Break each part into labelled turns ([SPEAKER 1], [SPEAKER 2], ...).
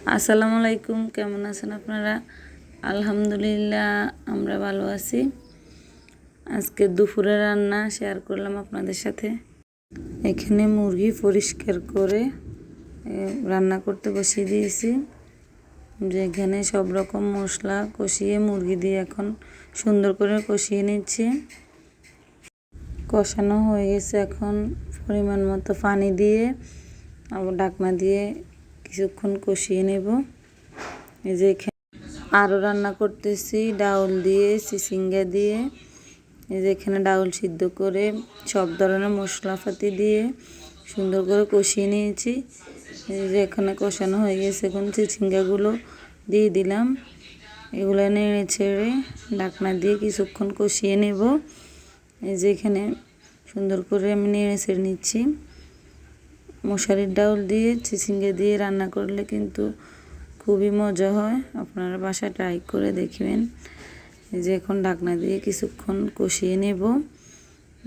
[SPEAKER 1] আসসালামু আলাইকুম, কেমন আছেন আপনারা? আলহামদুলিল্লাহ, আমরা ভালো আছি। আজকে দুপুরে রান্না শেয়ার করলাম আপনাদের সাথে। এখানে মুরগি পরিষ্কার করে রান্না করতে বসিয়ে দিয়েছি। যেখানে সব রকম মশলা কষিয়ে মুরগি দিয়ে এখন সুন্দর করে কষিয়ে নিচ্ছি। কষানো হয়ে গেছে, এখন পরিমাণ মতো পানি দিয়ে আবার ঢাকনা দিয়ে কিছুক্ষণ কষিয়ে নেব। এই যে আরও রান্না করতেছি ডাউল দিয়ে, চিচিঙ্গা দিয়ে। এই যে এখানে ডাউল সিদ্ধ করে সব ধরনের মশলাপাতি দিয়ে সুন্দর করে কষিয়ে নিয়েছি। এই যে এখানে কষানো হয়ে গেছে, এখন চিচিঙ্গাগুলো দিয়ে দিলাম। এগুলো নেড়ে ছেড়ে ঢাকনা দিয়ে কিছুক্ষণ কষিয়ে নেব। এই যে এখানে সুন্দর করে আমি নেড়ে ছেড়ে নিচ্ছি। মশারির ডাউল দিয়ে চিচিঙ্গা দিয়ে রান্না করলে কিন্তু খুবই মজা হয়, আপনারা বাসায় ট্রাই করে দেখবেন। এই যে এখন ঢাকনা দিয়ে কিছুক্ষণ কষিয়ে নেব।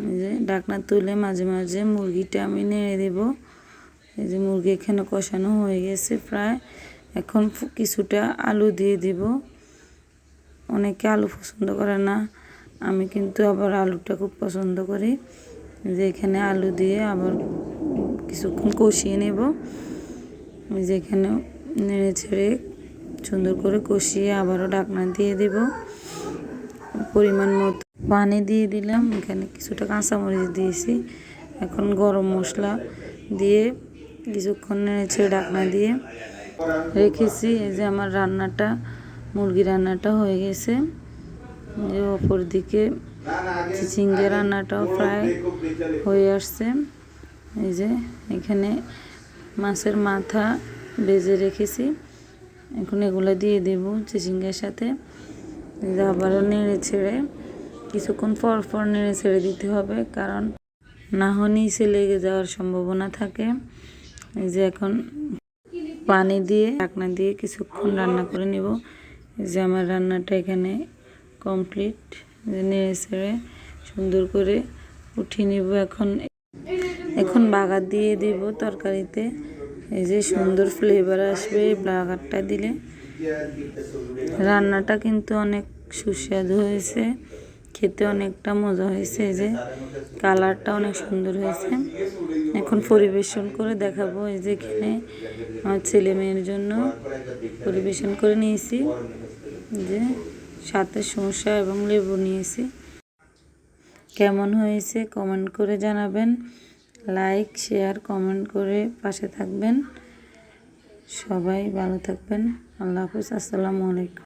[SPEAKER 1] এই যে ঢাকনা তুলে মাঝে মাঝে মুরগিটা আমি নেড়ে দেব। এই যে মুরগি এখানে কষানো হয়ে গেছে প্রায়। এখন কিছুটা আলু দিয়ে দিব। অনেকে আলু পছন্দ করে না, আমি কিন্তু আবার আলুটা খুব পছন্দ করি। যে এখানে আলু দিয়ে আবার কিছুক্ষণ কষিয়ে নেব। যে এখানে নেড়ে ছেড়ে সুন্দর করে কষিয়ে আবারও ঢাকনা দিয়ে দেব। পরিমাণ মতো পানি দিয়ে দিলাম। এখানে কিছুটা কাঁচামরিচ দিয়েছি। এখন গরম মশলা দিয়ে কিছুক্ষণ নেড়ে ছেড়ে ঢাকনা দিয়ে রেখেছি। এই যে আমার রান্নাটা, মুরগি রান্নাটা হয়ে গেছে। যে অপর দিকে চিচিঙ্গা রান্নাটাও প্রায় হয়ে আসছে। এই যে এখানে মাছের মাথা ভেজে রেখেছি, এখন এগুলো দিয়ে দেব চিচিঙ্গার সাথে। আবারও নেড়ে ছেড়ে কিছুক্ষণ পর পর নেড়ে ছেড়ে দিতে হবে, কারণ না হলে নিচে লেগে যাওয়ার সম্ভাবনা থাকে। এই যে এখন পানি দিয়ে ঢাকনা দিয়ে কিছুক্ষণ রান্না করে নেব। এই যে আমার রান্নাটা এখানে কমপ্লিট। নেড়ে ছেড়ে সুন্দর করে উঠিয়ে নেব। এখন বাগার দিয়ে দেব তরকারিতে। এই যে সুন্দর ফ্লেভার আসবে বাগারটা দিলে। রান্নাটা কিন্তু অনেক সুস্বাদু হয়েছে, খেতে অনেকটা মজা হয়েছে। এই যে কালারটা অনেক সুন্দর হয়েছে। এখন পরিবেশন করে দেখাবো। এই যে এখানে আমার ছেলে মেয়ের জন্য পরিবেশন করে নিয়েছি। যে সাথে শসা এবং লেবু নিয়েছি। কেমন হয়েছে কমেন্ট করে জানাবেন। লাইক, শেয়ার, কমেন্ট করে পাশে থাকবেন। সবাই ভালো থাকবেন। আল্লাহ হাফেজ। আসসালামু আলাইকুম।